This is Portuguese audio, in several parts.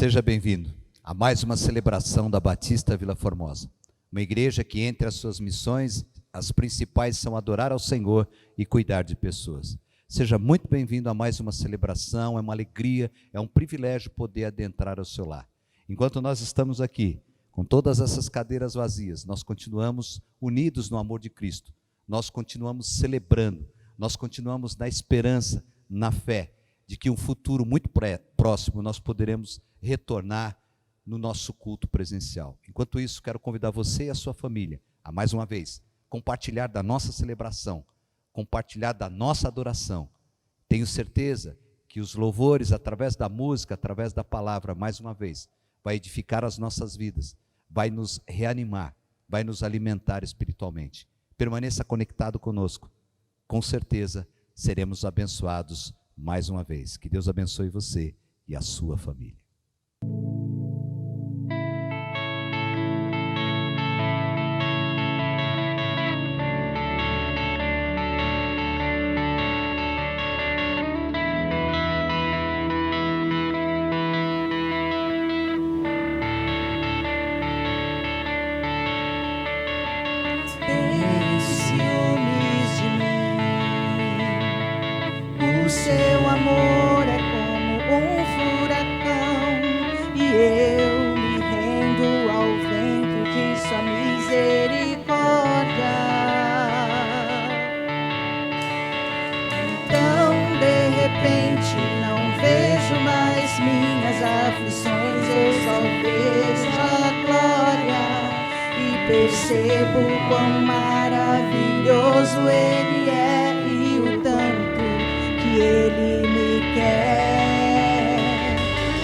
Seja bem-vindo a mais uma celebração da Batista Vila Formosa, uma igreja que entre as suas missões, as principais são adorar ao Senhor e cuidar de pessoas. Seja muito bem-vindo a mais uma celebração, é uma alegria, é um privilégio poder adentrar ao seu lar. Enquanto nós estamos aqui, com todas essas cadeiras vazias, nós continuamos unidos no amor de Cristo, nós continuamos celebrando, nós continuamos na esperança, na fé, de que um futuro muito próximo nós poderemos retornar no nosso culto presencial. Enquanto isso, quero convidar você e a sua família a, mais uma vez, compartilhar da nossa celebração, compartilhar da nossa adoração. Tenho certeza que os louvores, através da música, através da palavra, mais uma vez, vai edificar as nossas vidas, vai nos reanimar, vai nos alimentar espiritualmente. Permaneça conectado conosco. Com certeza, seremos abençoados mais uma vez. Que Deus abençoe você e a sua família. Seu amor é como um furacão e eu me rendo ao vento de sua misericórdia. Então, de repente, não vejo mais minhas aflições, eu só vejo a glória e percebo quão maravilhoso Ele é e o tanto Ele me quer.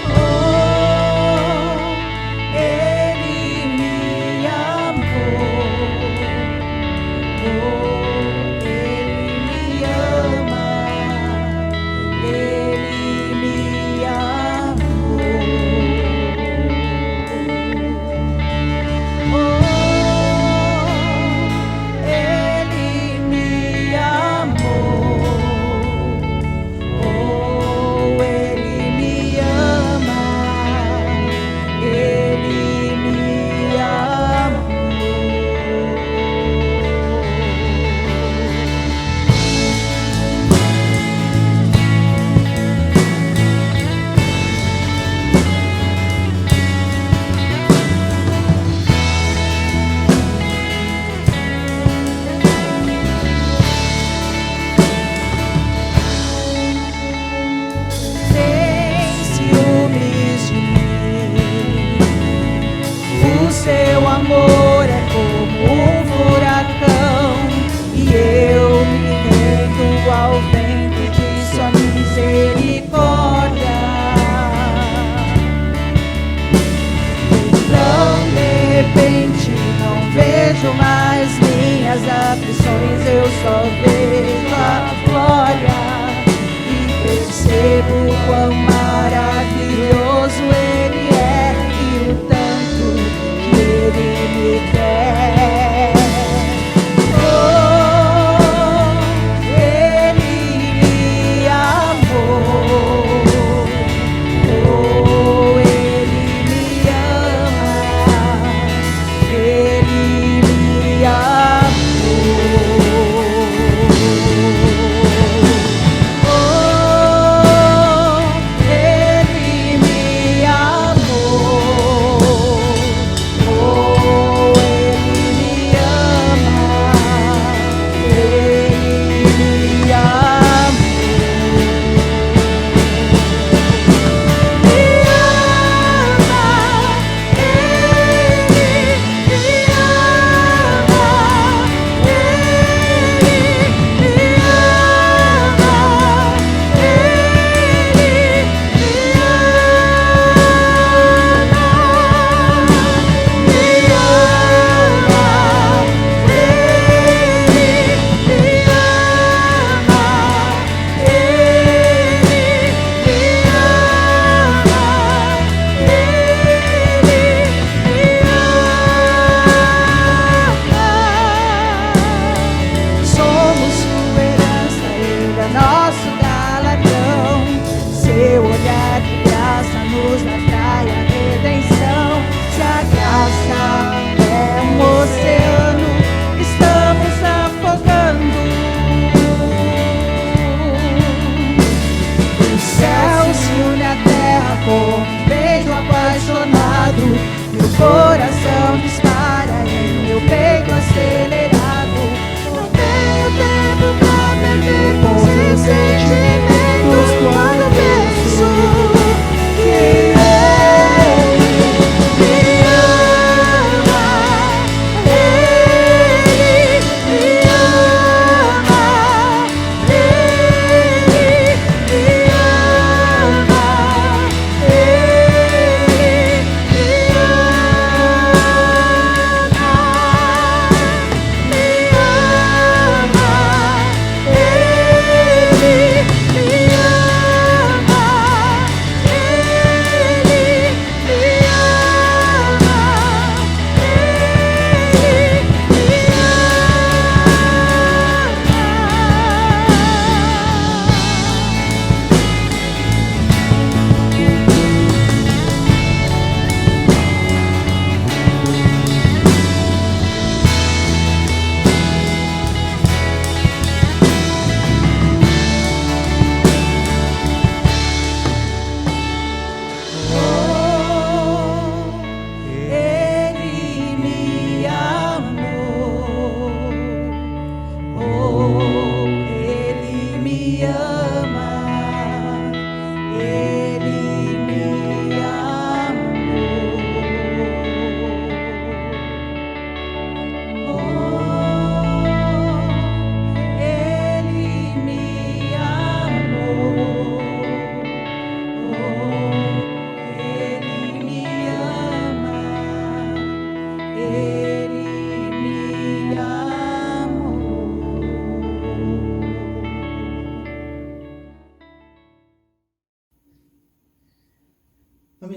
Oh, Ele me amou. Oh, Ele me ama. Ele me amou. Oh, Ele me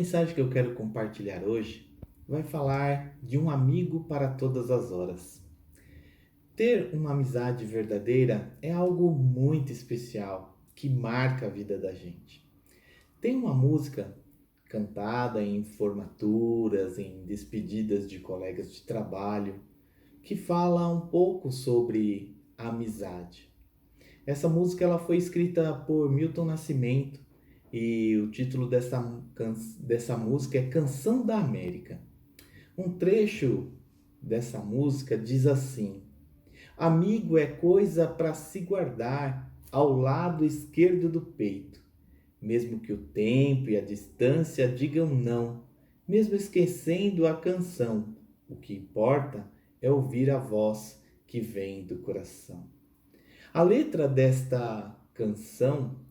mensagem que eu quero compartilhar hoje vai falar de um amigo para todas as horas. Ter uma amizade verdadeira é algo muito especial que marca a vida da gente. Tem uma música cantada em formaturas, em despedidas de colegas de trabalho, que fala um pouco sobre a amizade. Essa música ela foi escrita por Milton Nascimento e o título dessa música é Canção da América. Um trecho dessa música diz assim: amigo é coisa para se guardar ao lado esquerdo do peito, mesmo que o tempo e a distância digam não, mesmo esquecendo a canção, o que importa é ouvir a voz que vem do coração. A letra desta canção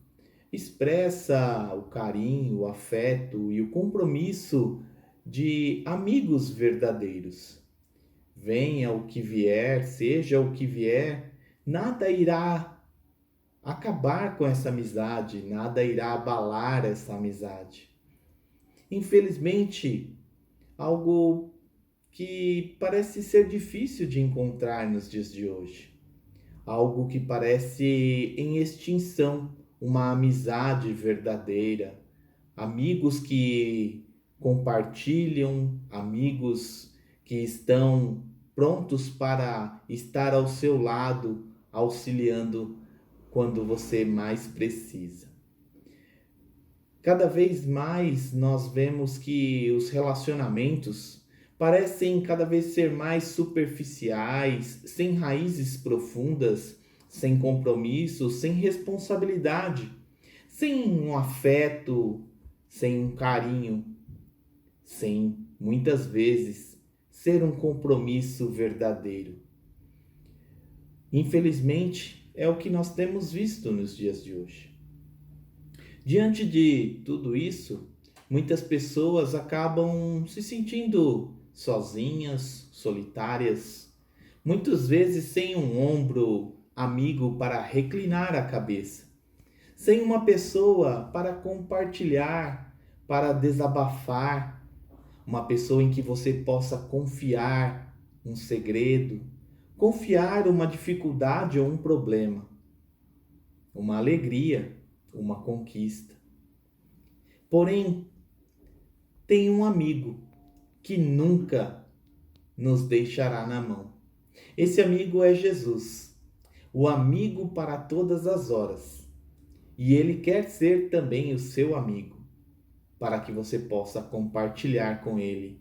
expressa o carinho, o afeto e o compromisso de amigos verdadeiros. Venha o que vier, seja o que vier, nada irá acabar com essa amizade, nada irá abalar essa amizade. Infelizmente, algo que parece ser difícil de encontrar nos dias de hoje. Algo que parece em extinção, uma amizade verdadeira, amigos que compartilham, amigos que estão prontos para estar ao seu lado, auxiliando quando você mais precisa. Cada vez mais nós vemos que os relacionamentos parecem cada vez ser mais superficiais, sem raízes profundas, sem compromisso, sem responsabilidade, sem um afeto, sem um carinho, sem, muitas vezes, ser um compromisso verdadeiro. Infelizmente, é o que nós temos visto nos dias de hoje. Diante de tudo isso, muitas pessoas acabam se sentindo sozinhas, solitárias, muitas vezes sem um ombro amigo para reclinar a cabeça, sem uma pessoa para compartilhar, para desabafar, uma pessoa em que você possa confiar um segredo, confiar uma dificuldade ou um problema, uma alegria, uma conquista. Porém, tem um amigo que nunca nos deixará na mão. Esse amigo é Jesus, o amigo para todas as horas. E ele quer ser também o seu amigo, para que você possa compartilhar com ele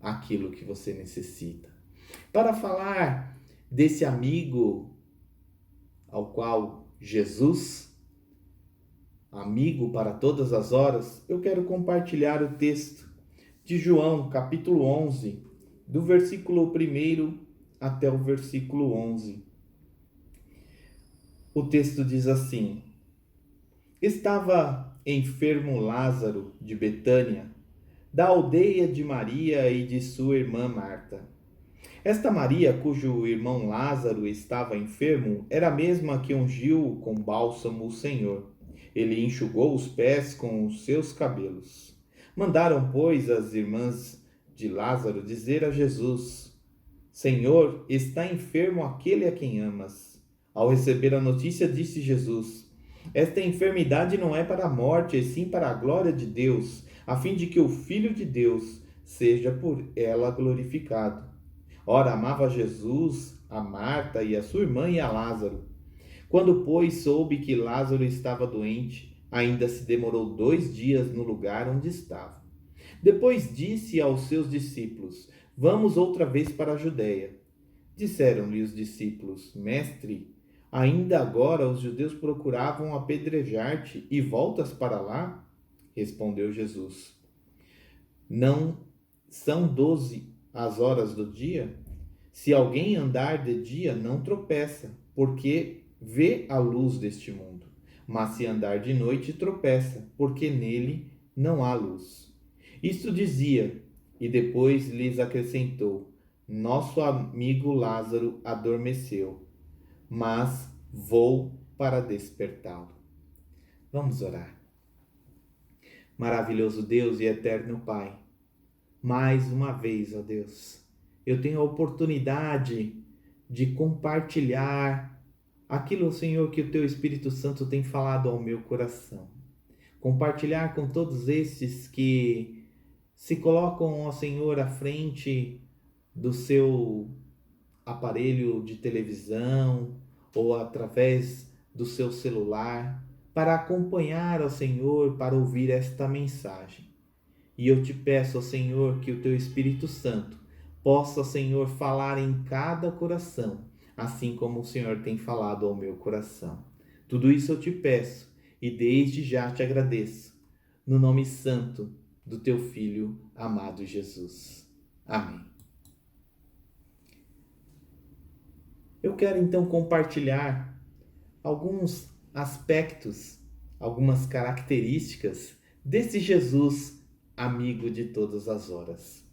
aquilo que você necessita. Para falar desse amigo ao qual Jesus, amigo para todas as horas, eu quero compartilhar o texto de João, capítulo 11, do versículo 1 até o versículo 11. O texto diz assim: estava enfermo Lázaro de Betânia, da aldeia de Maria e de sua irmã Marta. Esta Maria, cujo irmão Lázaro estava enfermo, era a mesma que ungiu com bálsamo o Senhor. Ele enxugou os pés com os seus cabelos. Mandaram, pois, as irmãs de Lázaro dizer a Jesus: Senhor, está enfermo aquele a quem amas. Ao receber a notícia, disse Jesus: esta enfermidade não é para a morte, e sim para a glória de Deus, a fim de que o Filho de Deus seja por ela glorificado. Ora, amava Jesus a Marta e a sua irmã e a Lázaro. Quando, pois, soube que Lázaro estava doente, ainda se demorou 2 dias no lugar onde estava. Depois disse aos seus discípulos: vamos outra vez para a Judéia. Disseram-lhe os discípulos: Mestre, ainda agora os judeus procuravam apedrejar-te e voltas para lá? Respondeu Jesus: não são 12 as horas do dia? Se alguém andar de dia, não tropeça, porque vê a luz deste mundo. Mas se andar de noite, tropeça, porque nele não há luz. Isto dizia, e depois lhes acrescentou: nosso amigo Lázaro adormeceu, mas vou para despertá-lo. Vamos orar. Maravilhoso Deus e eterno Pai, mais uma vez, ó Deus, eu tenho a oportunidade de compartilhar aquilo, Senhor, que o Teu Espírito Santo tem falado ao meu coração. Compartilhar com todos esses que se colocam, ó Senhor, à frente do seu aparelho de televisão ou através do seu celular para acompanhar, ó Senhor, para ouvir esta mensagem. E eu te peço, ó Senhor, que o Teu Espírito Santo possa, Senhor, falar em cada coração, assim como o Senhor tem falado ao meu coração. Tudo isso eu te peço e desde já te agradeço, no nome santo do Teu Filho amado Jesus. Amém. Eu quero então compartilhar alguns aspectos, algumas características desse Jesus amigo de todas as horas.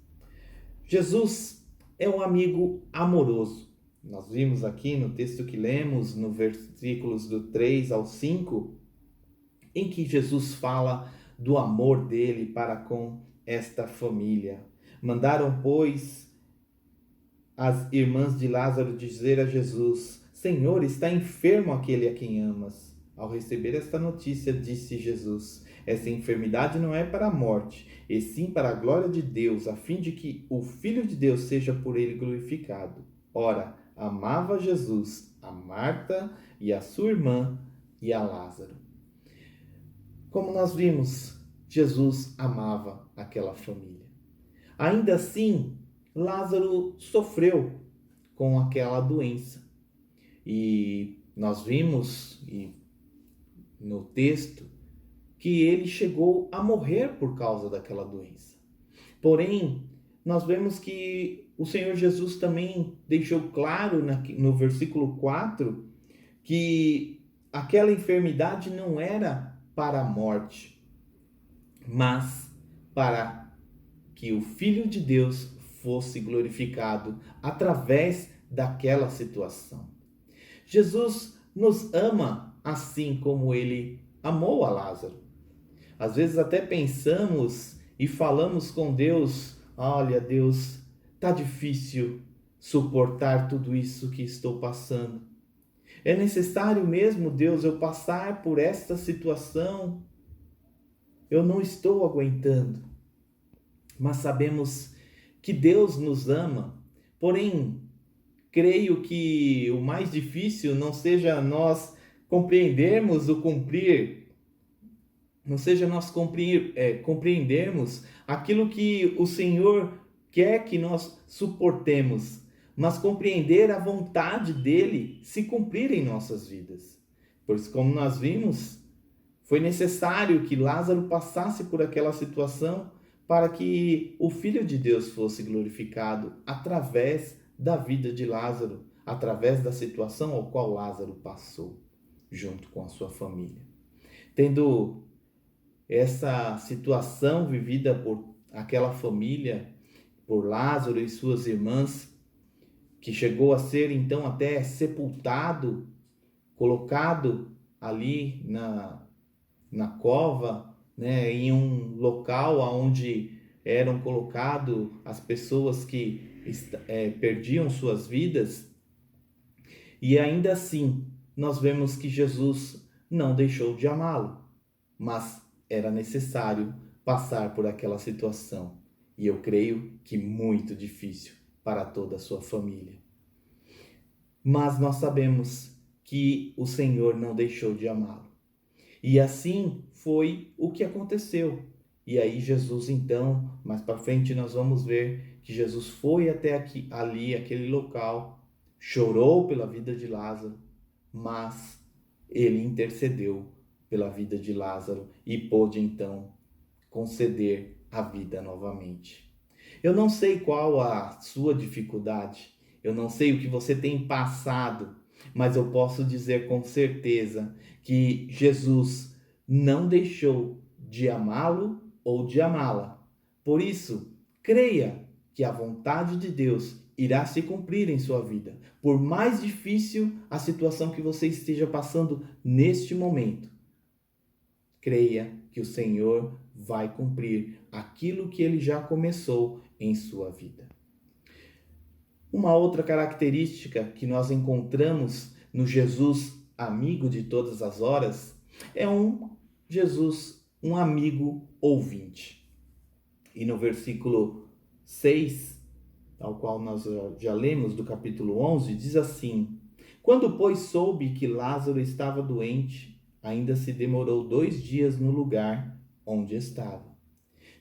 Jesus é um amigo amoroso. Nós vimos aqui no texto que lemos, no versículos do 3 ao 5, em que Jesus fala do amor dele para com esta família. Mandaram, pois, as irmãs de Lázaro dizer a Jesus: Senhor, está enfermo aquele a quem amas. Ao receber esta notícia, disse Jesus: essa enfermidade não é para a morte, e sim para a glória de Deus, a fim de que o Filho de Deus seja por ele glorificado. Ora, amava Jesus a Marta e a sua irmã e a Lázaro. Como nós vimos, Jesus amava aquela família. Ainda assim, Lázaro sofreu com aquela doença. E nós vimos no texto que ele chegou a morrer por causa daquela doença. Porém, nós vemos que o Senhor Jesus também deixou claro no versículo 4 que aquela enfermidade não era para a morte, mas para que o Filho de Deus fosse glorificado através daquela situação. Jesus nos ama assim como ele amou a Lázaro. Às vezes até pensamos e falamos com Deus: olha, Deus, tá difícil suportar tudo isso que estou passando. É necessário mesmo, Deus, eu passar por esta situação? Eu não estou aguentando. Mas sabemos que Deus nos ama, porém, creio que o mais difícil não seja nós compreendermos o cumprir, não seja nós compreendermos aquilo que o Senhor quer que nós suportemos, mas compreender a vontade dele se cumprir em nossas vidas. Pois, como nós vimos, foi necessário que Lázaro passasse por aquela situação para que o Filho de Deus fosse glorificado através da vida de Lázaro, através da situação ao qual Lázaro passou, junto com a sua família. Tendo essa situação vivida por aquela família, por Lázaro e suas irmãs, que chegou a ser então até sepultado, colocado ali na cova, né, em um local onde eram colocadas as pessoas que perdiam suas vidas. E ainda assim, nós vemos que Jesus não deixou de amá-lo, mas era necessário passar por aquela situação. E eu creio que muito difícil para toda a sua família. Mas nós sabemos que o Senhor não deixou de amá-lo. E assim foi o que aconteceu. E aí Jesus então, mais para frente nós vamos ver que Jesus foi até aquele local, chorou pela vida de Lázaro, mas ele intercedeu pela vida de Lázaro e pôde então conceder a vida novamente. Eu não sei qual a sua dificuldade, eu não sei o que você tem passado, mas eu posso dizer com certeza que Jesus não deixou de amá-lo ou de amá-la. Por isso, creia que a vontade de Deus irá se cumprir em sua vida, por mais difícil a situação que você esteja passando neste momento. creia que o Senhor vai cumprir aquilo que ele já começou em sua vida. Uma outra característica que nós encontramos no Jesus amigo de todas as horas é Jesus, um amigo ouvinte. E no versículo 6, ao qual nós já lemos do capítulo 11, diz assim: Quando, pois, soube que Lázaro estava doente, ainda se demorou 2 dias no lugar onde estava.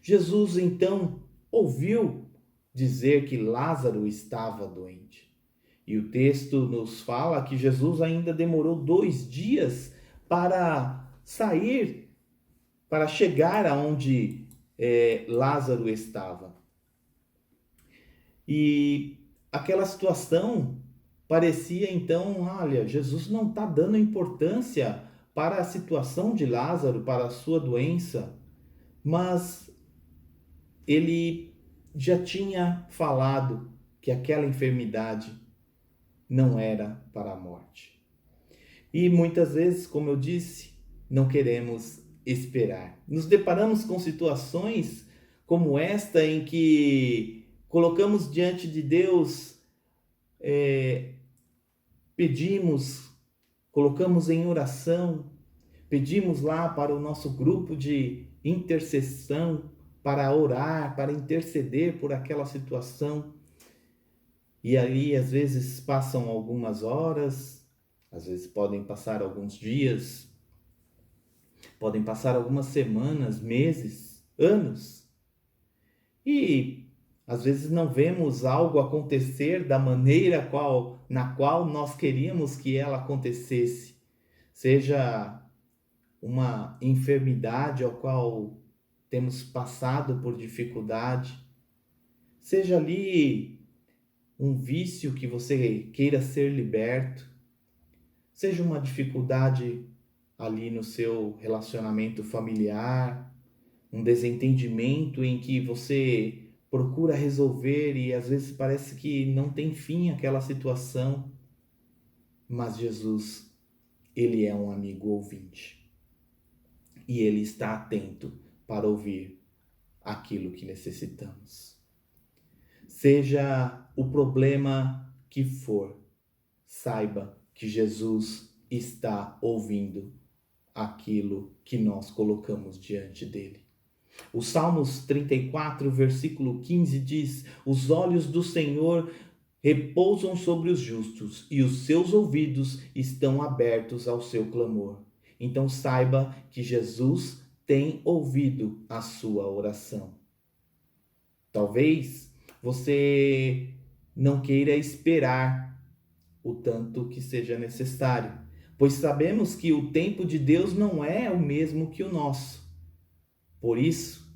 Jesus, então, ouviu dizer que Lázaro estava doente. E o texto nos fala que Jesus ainda demorou 2 dias para sair, para chegar aonde Lázaro estava. E aquela situação parecia então, olha, Jesus não está dando importância para a situação de Lázaro, para a sua doença, mas ele já tinha falado que aquela enfermidade não era para a morte. E muitas vezes, como eu disse, não queremos esperar. Nos deparamos com situações como esta em que colocamos diante de Deus, pedimos, colocamos em oração, pedimos lá para o nosso grupo de intercessão, para orar, para interceder por aquela situação. E ali, às vezes, passam algumas horas, às vezes podem passar alguns dias, podem passar algumas semanas, meses, anos. E às vezes não vemos algo acontecer da maneira na qual nós queríamos que ela acontecesse. Seja uma enfermidade ao qual temos passado por dificuldade, seja ali um vício que você queira ser liberto, seja uma dificuldade ali no seu relacionamento familiar, um desentendimento em que você procura resolver e às vezes parece que não tem fim aquela situação, mas Jesus, ele é um amigo ouvinte e ele está atento para ouvir aquilo que necessitamos. Seja o problema que for, saiba que Jesus está ouvindo aquilo que nós colocamos diante dele. O Salmos 34, versículo 15 diz: Os olhos do Senhor repousam sobre os justos e os seus ouvidos estão abertos ao seu clamor. Então saiba que Jesus tem ouvido a sua oração. Talvez você não queira esperar o tanto que seja necessário, pois sabemos que o tempo de Deus não é o mesmo que o nosso. Por isso,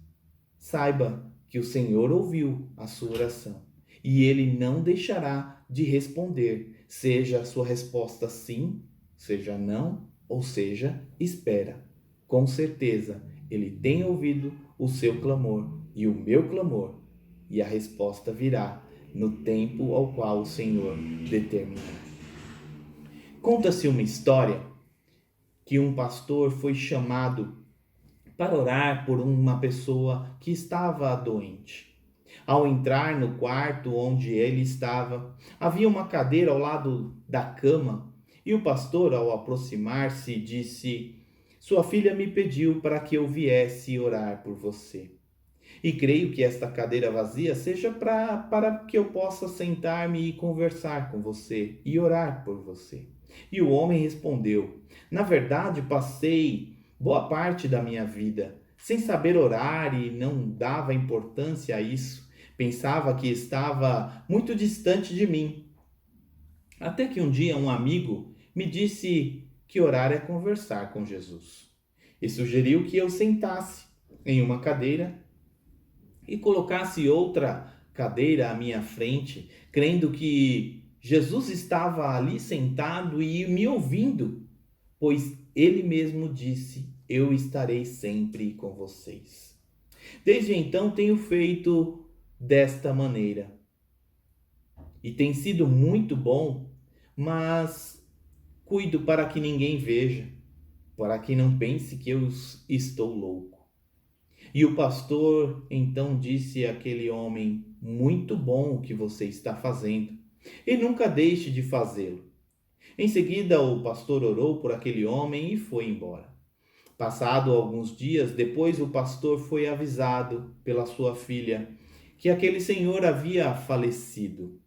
saiba que o Senhor ouviu a sua oração e Ele não deixará de responder, seja a sua resposta sim, seja não, ou seja, espera. Com certeza, Ele tem ouvido o seu clamor e o meu clamor, e a resposta virá no tempo ao qual o Senhor determinar. Conta-se uma história que um pastor foi chamado para orar por uma pessoa que estava doente. Ao entrar no quarto onde ele estava, havia uma cadeira ao lado da cama e o pastor, ao aproximar-se, disse: Sua filha me pediu para que eu viesse orar por você. E creio que esta cadeira vazia seja para que eu possa sentar-me e conversar com você e orar por você. E o homem respondeu: Na verdade, passei boa parte da minha vida sem saber orar e não dava importância a isso. Pensava que estava muito distante de mim. Até que um dia um amigo me disse que orar é conversar com Jesus. E sugeriu que eu sentasse em uma cadeira e colocasse outra cadeira à minha frente, crendo que Jesus estava ali sentado e me ouvindo, pois ele mesmo disse: Eu estarei sempre com vocês. Desde então tenho feito desta maneira. E tem sido muito bom, mas cuido para que ninguém veja. para que não pense que eu estou louco. E o pastor então disse àquele homem: muito bom o que você está fazendo, e nunca deixe de fazê-lo. Em seguida, o pastor orou por aquele homem e foi embora. Passado alguns dias depois, o pastor foi avisado pela sua filha que aquele senhor havia falecido.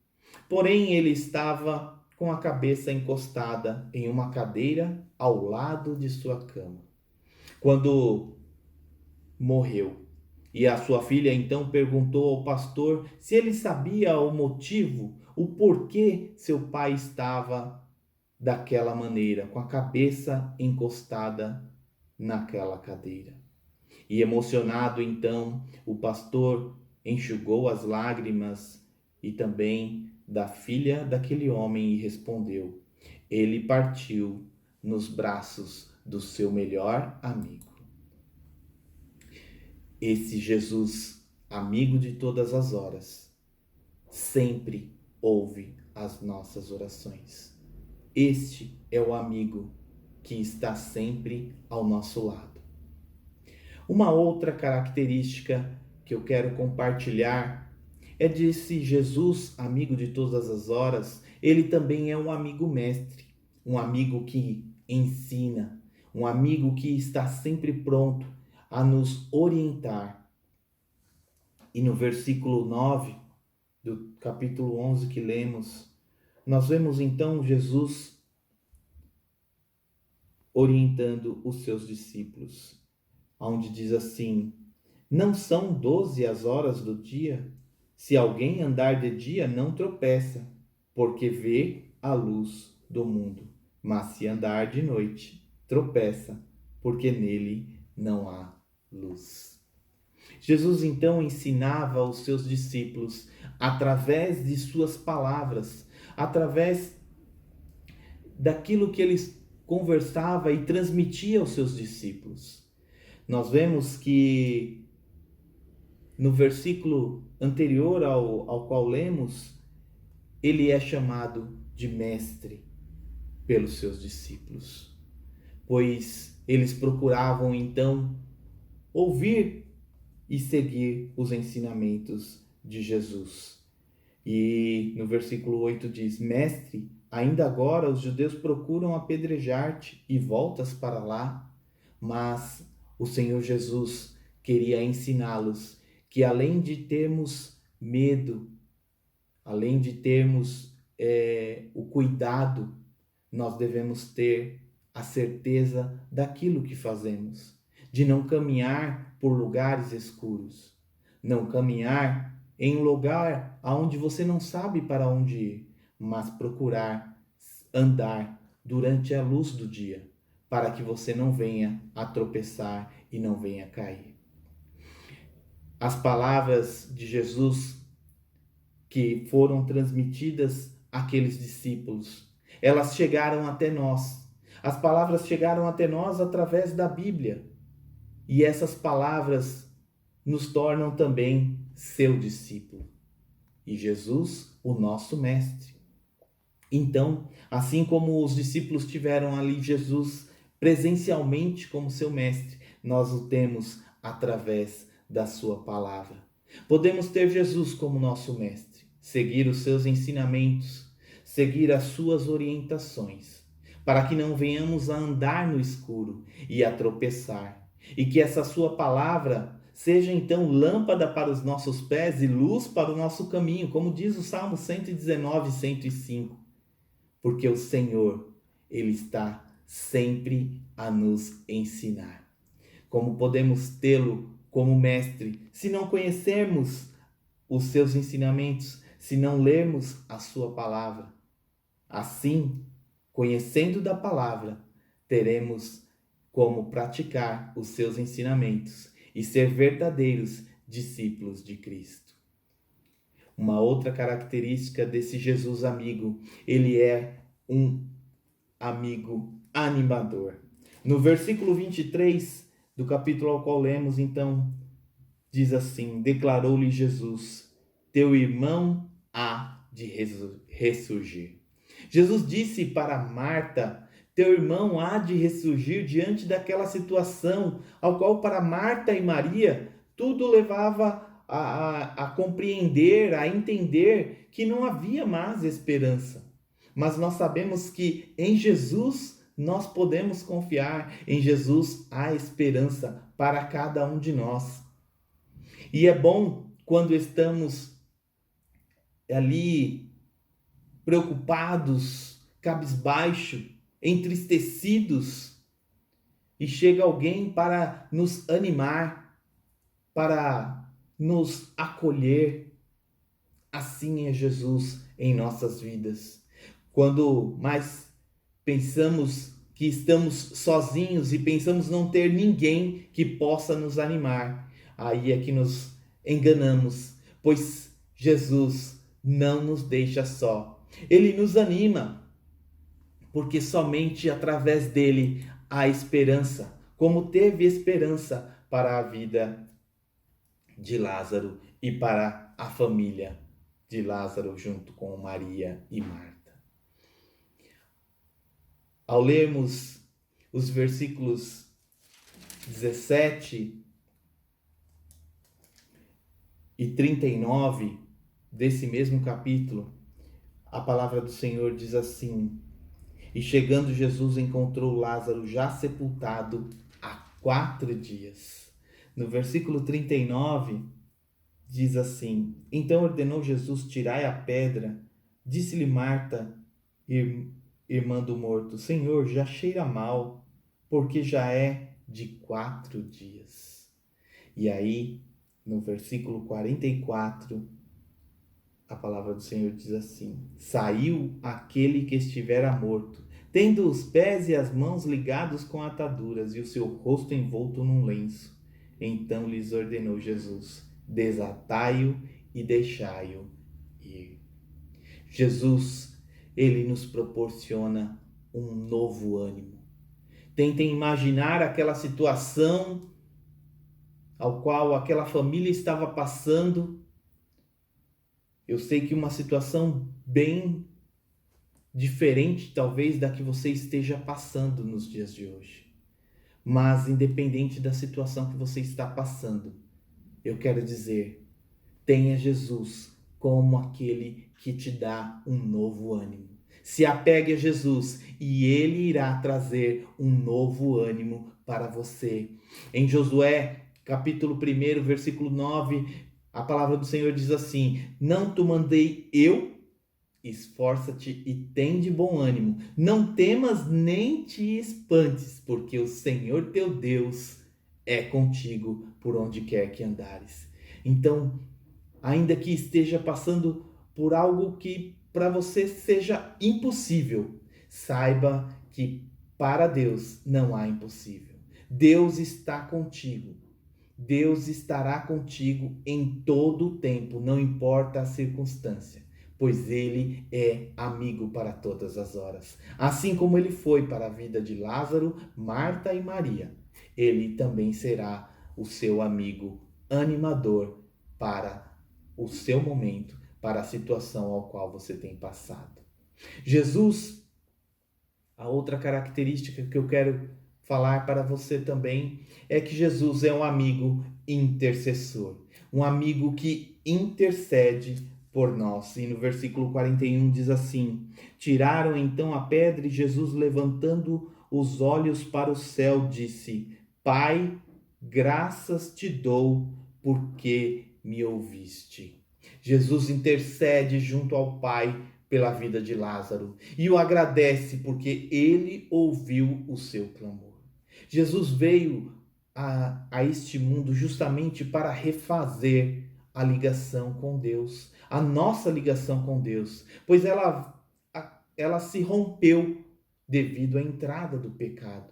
Porém, ele estava com a cabeça encostada em uma cadeira ao lado de sua cama, quando morreu. E a sua filha então perguntou ao pastor se ele sabia o motivo, o porquê seu pai estava daquela maneira, com a cabeça encostada naquela cadeira. E emocionado, então, o pastor enxugou as lágrimas e também da filha daquele homem e respondeu: ele partiu nos braços do seu melhor amigo. Esse Jesus, amigo de todas as horas, sempre ouve as nossas orações. Este é o amigo que está sempre ao nosso lado. Uma outra característica que eu quero compartilhar é desse Jesus, amigo de todas as horas. Ele também é um amigo mestre, um amigo que ensina, um amigo que está sempre pronto a nos orientar. E no versículo 9 do capítulo 11 que lemos, nós vemos então Jesus orientando os seus discípulos, onde diz assim: não são 12 as horas do dia? Se alguém andar de dia, não tropeça, porque vê a luz do mundo. Mas se andar de noite, tropeça, porque nele não há luz. Jesus então ensinava aos seus discípulos através de suas palavras, através daquilo que eles conversava e transmitia aos seus discípulos. Nós vemos que no versículo anterior ao qual lemos, ele é chamado de mestre pelos seus discípulos, pois eles procuravam então ouvir e seguir os ensinamentos de Jesus. E no versículo 8 diz: mestre, ainda agora os judeus procuram apedrejar-te e voltas para lá. Mas o Senhor Jesus queria ensiná-los que além de termos medo, além de termos o cuidado, nós devemos ter a certeza daquilo que fazemos, de não caminhar por lugares escuros, não caminhar em um lugar onde você não sabe para onde ir, mas procurar andar durante a luz do dia, para que você não venha a tropeçar e não venha a cair. As palavras de Jesus que foram transmitidas àqueles discípulos, elas chegaram até nós. As palavras chegaram até nós através da Bíblia. E essas palavras nos tornam também seu discípulo. E Jesus, o nosso mestre. Então, assim como os discípulos tiveram ali Jesus presencialmente como seu mestre, nós o temos através da sua palavra. Podemos ter Jesus como nosso mestre, seguir os seus ensinamentos, seguir as suas orientações, para que não venhamos a andar no escuro e a tropeçar, e que essa sua palavra seja então lâmpada para os nossos pés e luz para o nosso caminho, como diz o Salmo 119, 105. Porque o Senhor, Ele está sempre a nos ensinar. Como podemos tê-lo como mestre se não conhecermos os seus ensinamentos, se não lermos a sua palavra? Assim, conhecendo da palavra, teremos como praticar os seus ensinamentos e ser verdadeiros discípulos de Cristo. Uma outra característica desse Jesus amigo, ele é um amigo animador. No versículo 23 do capítulo ao qual lemos, então, diz assim: declarou-lhe Jesus: teu irmão há de ressurgir. Jesus disse para Marta: teu irmão há de ressurgir diante daquela situação, ao qual para Marta e Maria tudo levava a compreender, a entender que não havia mais esperança. Mas nós sabemos que em Jesus nós podemos confiar, em Jesus há esperança para cada um de nós. E é bom quando estamos ali preocupados, cabisbaixo, entristecidos, e chega alguém para nos animar, para nos acolher. Assim é Jesus em nossas vidas. Quando mais pensamos que estamos sozinhos e pensamos não ter ninguém que possa nos animar, aí é que nos enganamos, pois Jesus não nos deixa só. Ele nos anima, porque somente através dele há esperança, como teve esperança para a vida de Lázaro e para a família de Lázaro junto com Maria e Marta. Ao lermos os versículos 17 e 39 desse mesmo capítulo, a palavra do Senhor diz assim: e chegando Jesus encontrou Lázaro já sepultado há 4 dias. No versículo 39 diz assim: então ordenou Jesus: tirai a pedra. Disse-lhe Marta, irmã do morto: Senhor, já cheira mal, porque já é de 4 dias. E aí, no versículo 44, a palavra do Senhor diz assim: saiu aquele que estivera morto, tendo os pés e as mãos ligados com ataduras e o seu rosto envolto num lenço. Então lhes ordenou Jesus: desatai-o e deixai-o ir. Jesus, ele nos proporciona um novo ânimo. Tentem imaginar aquela situação ao qual aquela família estava passando. Eu sei que uma situação bem diferente, talvez, da que você esteja passando nos dias de hoje. Mas, independente da situação que você está passando, eu quero dizer, tenha Jesus como aquele que te dá um novo ânimo. Se apegue a Jesus e Ele irá trazer um novo ânimo para você. Em Josué, capítulo 1, versículo 9, a palavra do Senhor diz assim: não te mandei eu? Esforça-te e tem de bom ânimo. Não temas nem te espantes, porque o Senhor teu Deus é contigo por onde quer que andares. Então, ainda que esteja passando por algo que para você seja impossível, saiba que para Deus não há impossível. Deus está contigo. Deus estará contigo em todo o tempo, não importa a circunstância, pois Ele é amigo para todas as horas. Assim como Ele foi para a vida de Lázaro, Marta e Maria, Ele também será o seu amigo animador para o seu momento, para a situação ao qual você tem passado. Jesus, a outra característica que eu quero falar para você também é que Jesus é um amigo intercessor, um amigo que intercede por nós. E no versículo 41 diz assim: tiraram então a pedra e Jesus, levantando os olhos para o céu, disse: Pai, graças te dou porque me ouviste. Jesus intercede junto ao Pai pela vida de Lázaro e o agradece porque ele ouviu o seu clamor. Jesus veio a este mundo justamente para refazer a ligação com Deus, a nossa ligação com Deus, pois ela se rompeu devido à entrada do pecado.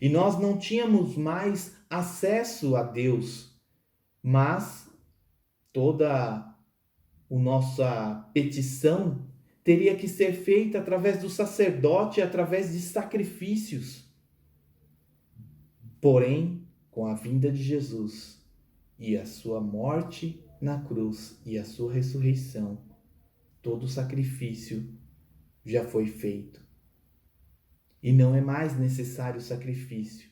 E nós não tínhamos mais acesso a Deus, mas toda a nossa petição teria que ser feita através do sacerdote, através de sacrifícios. Porém, com a vinda de Jesus e a sua morte na cruz e a sua ressurreição, todo o sacrifício já foi feito. E não é mais necessário sacrifício.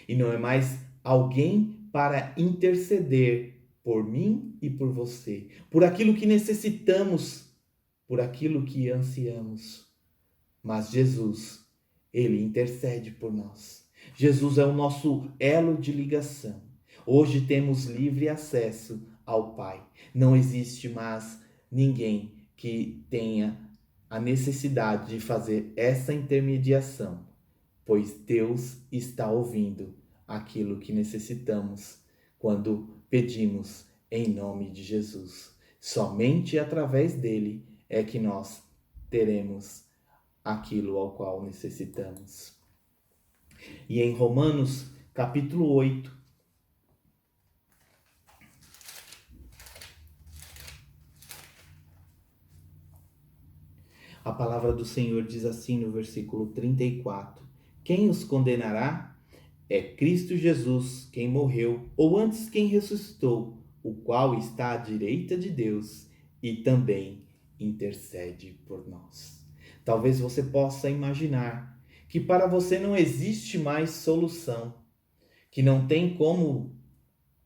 E não é mais alguém para interceder por mim e por você, por aquilo que necessitamos, por aquilo que ansiamos. Mas Jesus, ele intercede por nós. Jesus é o nosso elo de ligação. Hoje temos livre acesso ao Pai. Não existe mais ninguém que tenha a necessidade de fazer essa intermediação, pois Deus está ouvindo aquilo que necessitamos quando pedimos em nome de Jesus. Somente através dele é que nós teremos aquilo ao qual necessitamos. E em Romanos, capítulo 8, a palavra do Senhor diz assim no versículo 34: Quem os condenará? É Cristo Jesus quem morreu, ou antes quem ressuscitou, o qual está à direita de Deus e também intercede por nós. Talvez você possa imaginar que para você não existe mais solução, que não tem como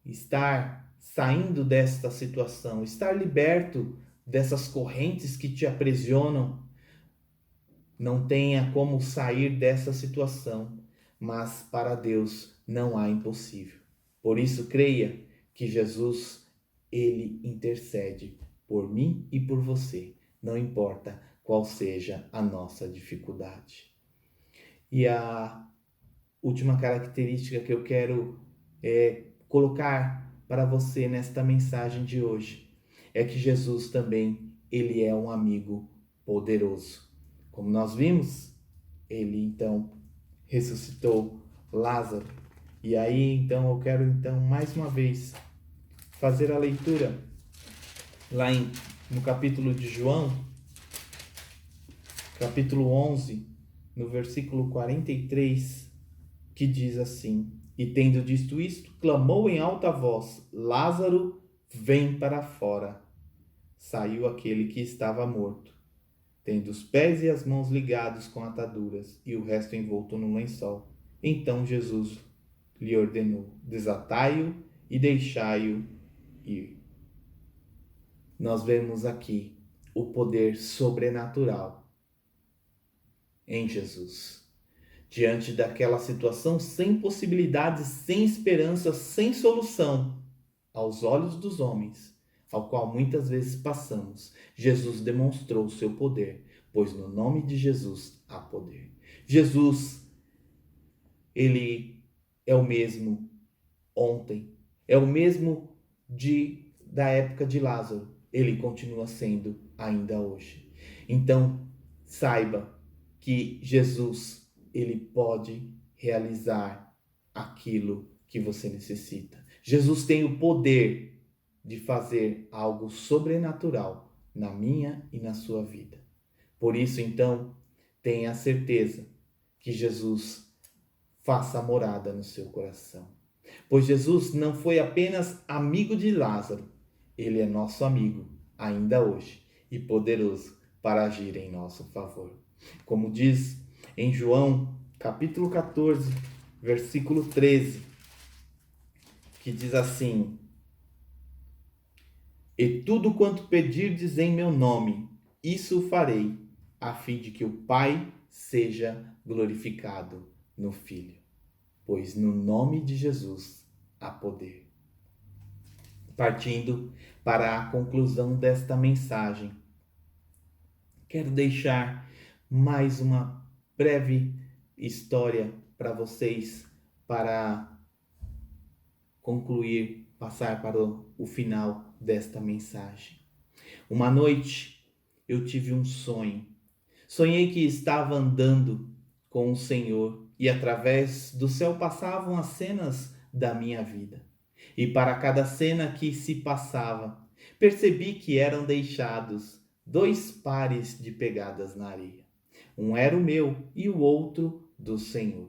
estar saindo desta situação, estar liberto dessas correntes que te aprisionam, não tenha como sair dessa situação, mas para Deus não há impossível. Por isso, creia que Jesus, ele intercede por mim e por você, não importa qual seja a nossa dificuldade. E a última característica que eu quero colocar para você nesta mensagem de hoje é que Jesus também, ele é um amigo poderoso. Como nós vimos, ele então ressuscitou Lázaro. E aí então eu quero então mais uma vez fazer a leitura lá no capítulo de João, capítulo 11, no versículo 43, que diz assim: E tendo dito isto, clamou em alta voz: Lázaro, vem para fora. Saiu aquele que estava morto, tendo os pés e as mãos ligados com ataduras e o resto envolto num lençol. Então Jesus lhe ordenou: desatai-o e deixai-o ir. Nós vemos aqui o poder sobrenatural em Jesus. Diante daquela situação sem possibilidades, sem esperança, sem solução, aos olhos dos homens, ao qual muitas vezes passamos, Jesus demonstrou o seu poder, pois no nome de Jesus há poder. Jesus, ele é o mesmo ontem, é o mesmo da época de Lázaro, ele continua sendo ainda hoje. Então, saiba que Jesus, ele pode realizar aquilo que você necessita. Jesus tem o poder de fazer algo sobrenatural na minha e na sua vida. Por isso, então, tenha a certeza que Jesus faça morada no seu coração. Pois Jesus não foi apenas amigo de Lázaro, ele é nosso amigo ainda hoje e poderoso para agir em nosso favor. Como diz em João, capítulo 14, versículo 13, que diz assim: E tudo quanto pedirdes em meu nome, isso farei, a fim de que o Pai seja glorificado no Filho. Pois no nome de Jesus há poder. Partindo para a conclusão desta mensagem, quero deixar mais uma breve história para vocês, para concluir, passar para o final desta mensagem. Uma noite eu tive um sonho. Sonhei que estava andando com o Senhor e através do céu passavam as cenas da minha vida. E para cada cena que se passava, percebi que eram deixados 2 pares de pegadas na areia. Um era o meu e o outro do Senhor.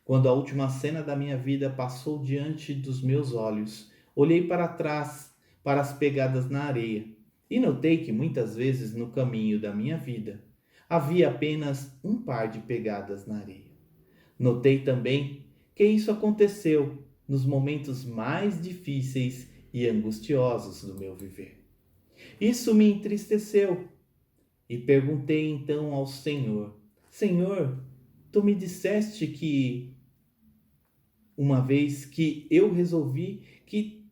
Quando a última cena da minha vida passou diante dos meus olhos, olhei para trás, para as pegadas na areia, e notei que muitas vezes no caminho da minha vida Havia apenas um par de pegadas na areia. Notei também que isso aconteceu nos momentos mais difíceis e angustiosos do meu viver. Isso me entristeceu e perguntei então ao Senhor: Senhor, tu me disseste que uma vez que eu resolvi que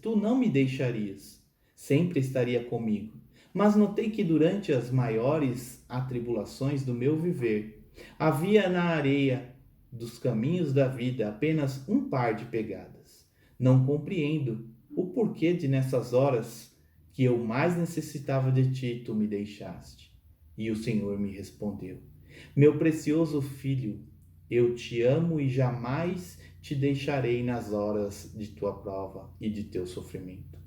tu não me deixarias, sempre estaria comigo. Mas notei que durante as maiores atribulações do meu viver, havia na areia dos caminhos da vida apenas um par de pegadas. Não compreendo o porquê de nessas horas que eu mais necessitava de ti, tu me deixaste. E o Senhor me respondeu: meu precioso filho, eu te amo e jamais te deixarei nas horas de tua prova e de teu sofrimento.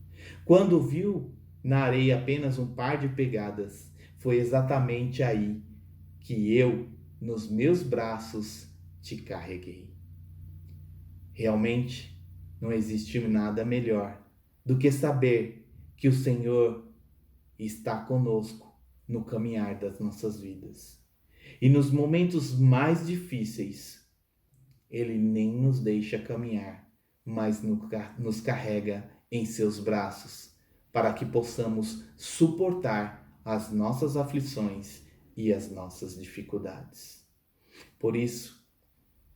Quando viu na areia apenas um par de pegadas, foi exatamente aí que eu, nos meus braços, te carreguei. Realmente, não existe nada melhor do que saber que o Senhor está conosco no caminhar das nossas vidas. E nos momentos mais difíceis, Ele nem nos deixa caminhar, mas nos carrega em seus braços, para que possamos suportar as nossas aflições e as nossas dificuldades. Por isso,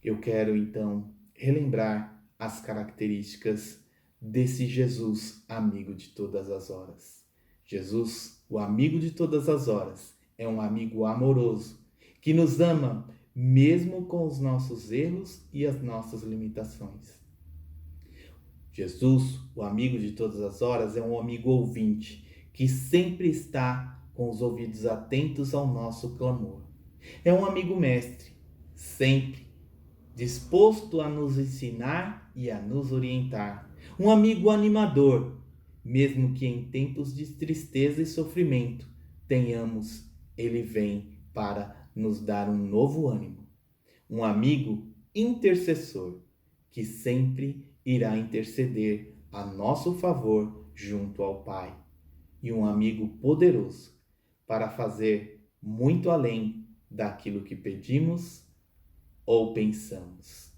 eu quero então relembrar as características desse Jesus, amigo de todas as horas. Jesus, o amigo de todas as horas, é um amigo amoroso, que nos ama mesmo com os nossos erros e as nossas limitações. Jesus, o amigo de todas as horas, é um amigo ouvinte, que sempre está com os ouvidos atentos ao nosso clamor. É um amigo mestre, sempre disposto a nos ensinar e a nos orientar. Um amigo animador, mesmo que em tempos de tristeza e sofrimento tenhamos, ele vem para nos dar um novo ânimo. Um amigo intercessor, que sempre irá interceder a nosso favor junto ao Pai. E um amigo poderoso para fazer muito além daquilo que pedimos ou pensamos.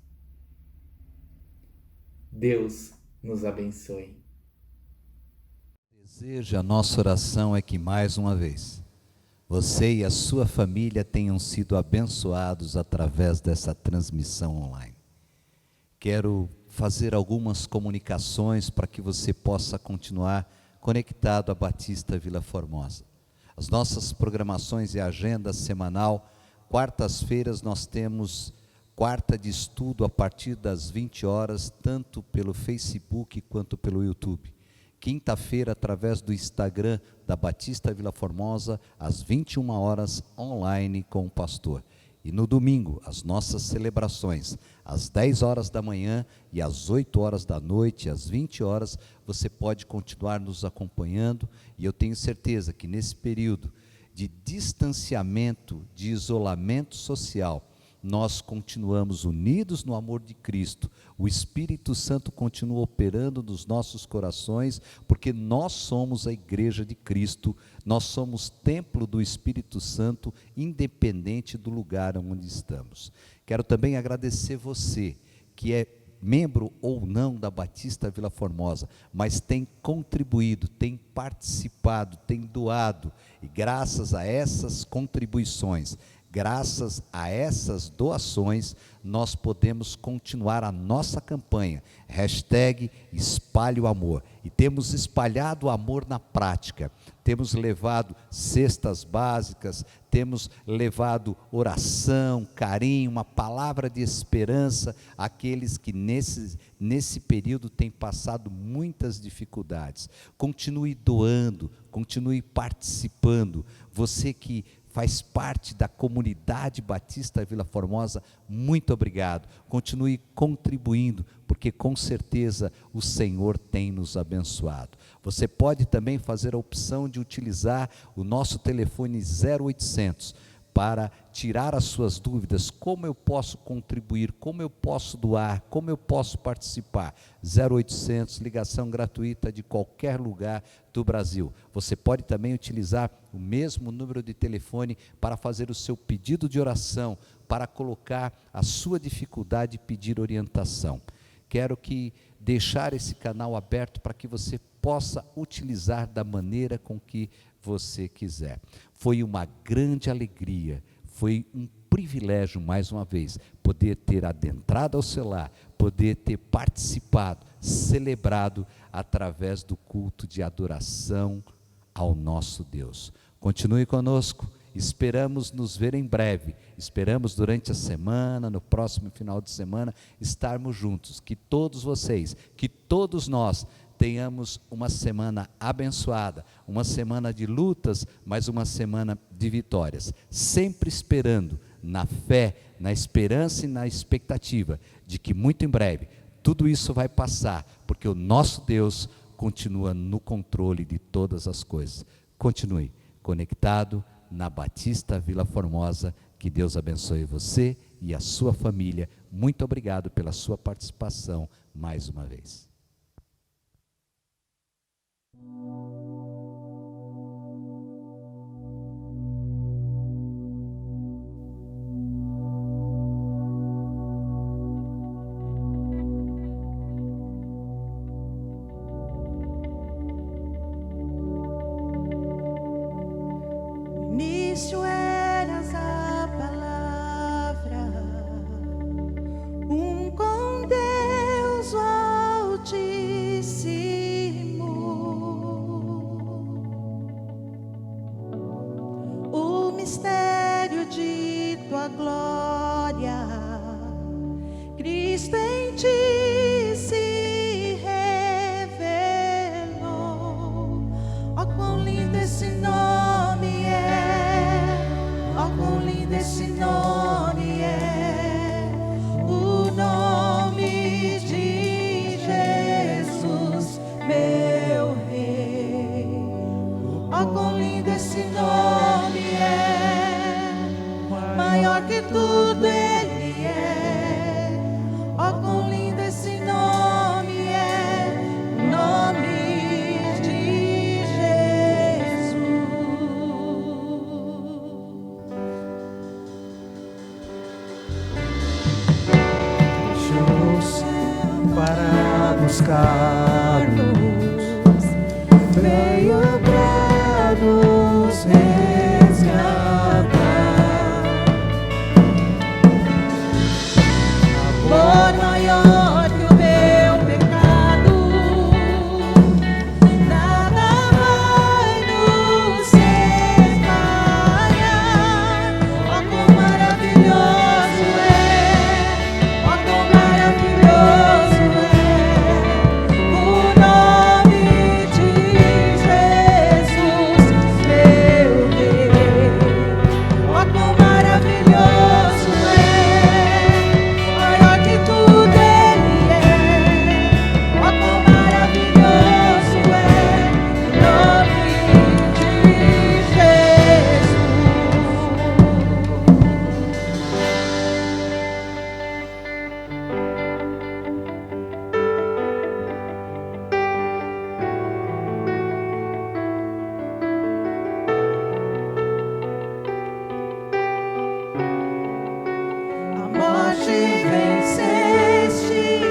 Deus nos abençoe. Desejo, a nossa oração é que mais uma vez você e a sua família tenham sido abençoados através dessa transmissão online. Quero fazer algumas comunicações para que você possa continuar conectado à Batista Vila Formosa. As nossas programações e agenda semanal, quartas-feiras nós temos quarta de estudo a partir das 20 horas, tanto pelo Facebook quanto pelo YouTube. Quinta-feira, através do Instagram da Batista Vila Formosa, às 21 horas, online com o pastor. E no domingo, as nossas celebrações, às 10 horas da manhã e às 8 horas da noite, às 20 horas, você pode continuar nos acompanhando. E eu tenho certeza que nesse período de distanciamento, de isolamento social, nós continuamos unidos no amor de Cristo. O Espírito Santo continua operando nos nossos corações, porque nós somos a igreja de Cristo, nós somos templo do Espírito Santo, independente do lugar onde estamos. Quero também agradecer você, que é membro ou não da Batista Vila Formosa, mas tem contribuído, tem participado, tem doado, e graças a essas contribuições, graças a essas doações, nós podemos continuar a nossa campanha, #Espalhe o Amor, e temos espalhado o amor na prática, temos levado cestas básicas, temos levado oração, carinho, uma palavra de esperança àqueles que nesse período têm passado muitas dificuldades. Continue doando, continue participando, você que faz parte da comunidade Batista Vila Formosa, muito obrigado. Continue contribuindo, porque com certeza o Senhor tem nos abençoado. Você pode também fazer a opção de utilizar o nosso telefone 0800 para tirar as suas dúvidas, como eu posso contribuir, como eu posso doar, como eu posso participar, 0800, ligação gratuita de qualquer lugar do Brasil. Você pode também utilizar o mesmo número de telefone para fazer o seu pedido de oração, para colocar a sua dificuldade e pedir orientação. Quero deixar esse canal aberto para que você possa utilizar da maneira com que você quiser. Foi uma grande alegria, foi um privilégio, mais uma vez, poder ter adentrado ao seu lar, poder ter participado, celebrado através do culto de adoração ao nosso Deus. Continue conosco, esperamos nos ver em breve, esperamos durante a semana, no próximo final de semana, estarmos juntos, que todos vocês, que todos nós tenhamos uma semana abençoada, uma semana de lutas, mas uma semana de vitórias, sempre esperando, na fé, na esperança e na expectativa, de que muito em breve, tudo isso vai passar, porque o nosso Deus continua no controle de todas as coisas. Continue conectado na Batista Vila Formosa, que Deus abençoe você e a sua família. Muito obrigado pela sua participação mais uma vez. Início eras a palavra, com Deus Altíssimo. O mistério de tua glória, Cristo em ti se revelou. Ó, quão lindo esse nome é! Ó, quão lindo esse nome é, o nome de Jesus, meu Rei. Ó, quão lindo esse nome é, maior que tudo Ele é. Ó, quão lindo esse nome é, nome de Jesus. Para buscar-nos, veio para nos resgatar. Amor maior que o meu pecado, nada vai nos separar. Ó, quão maravilhoso é! Ó, quão maravilhoso é o nome de Jesus, meu Deus. Ó, quão maravilhoso é, maior que tudo Ele é. Ó, quão maravilhoso é o nome de Jesus. A morte venceste,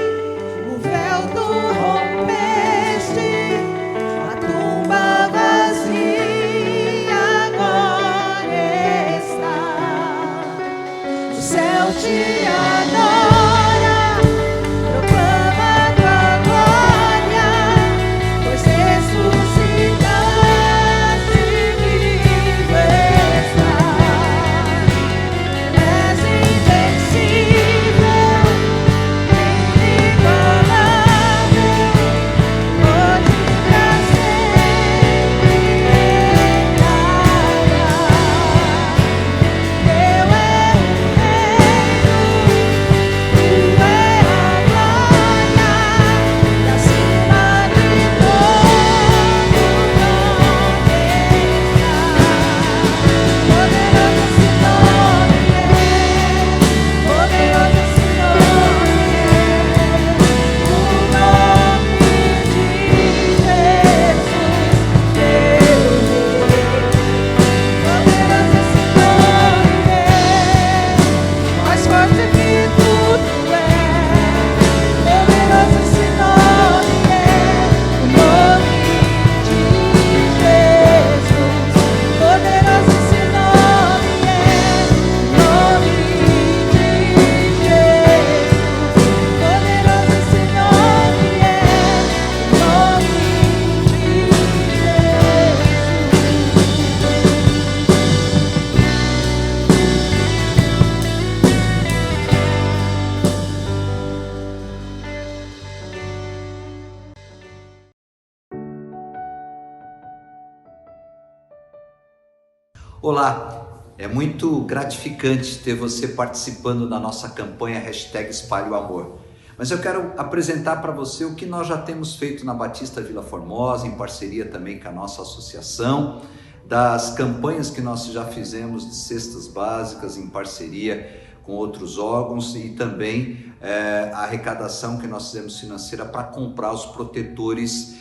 o véu tu rompeste, a tumba vazia agora está. O céu te adora, proclama tua glória, pois ressuscitaste e vivo estás. És invencível, inigualável, hoje pra sempre reinarás. Teu é o reino, Olá, é muito gratificante ter você participando da nossa campanha Espalhe o Amor. Mas eu quero apresentar para você o que nós já temos feito na Batista Vila Formosa, em parceria também com a nossa associação, das campanhas que nós já fizemos de cestas básicas em parceria com outros órgãos e também a arrecadação que nós fizemos financeira para comprar os protetores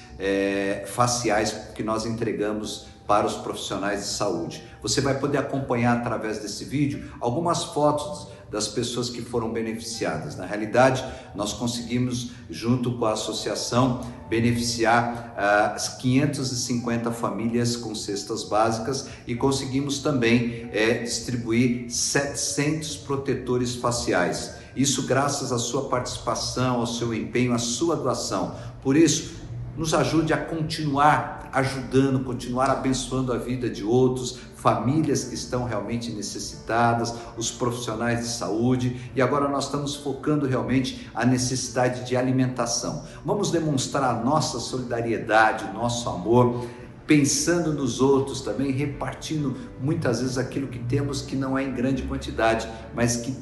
faciais que nós entregamos para os profissionais de saúde. Você vai poder acompanhar através desse vídeo algumas fotos das pessoas que foram beneficiadas. Na realidade, nós conseguimos, junto com a associação, beneficiar as 550 famílias com cestas básicas e conseguimos também distribuir 700 protetores faciais. Isso graças à sua participação, ao seu empenho, à sua doação. Por isso, nos ajude a continuar ajudando, continuar abençoando a vida de outros, famílias que estão realmente necessitadas, os profissionais de saúde, e agora nós estamos focando realmente a necessidade de alimentação. Vamos demonstrar a nossa solidariedade, o nosso amor, pensando nos outros também, repartindo muitas vezes aquilo que temos que não é em grande quantidade, mas que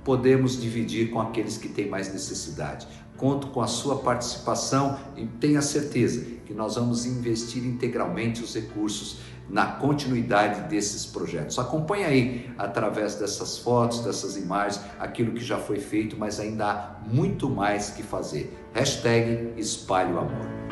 podemos dividir com aqueles que têm mais necessidade. Conto com a sua participação e tenha certeza que nós vamos investir integralmente os recursos na continuidade desses projetos. Acompanhe aí, através dessas fotos, dessas imagens, aquilo que já foi feito, mas ainda há muito mais que fazer. Espalhe o Amor.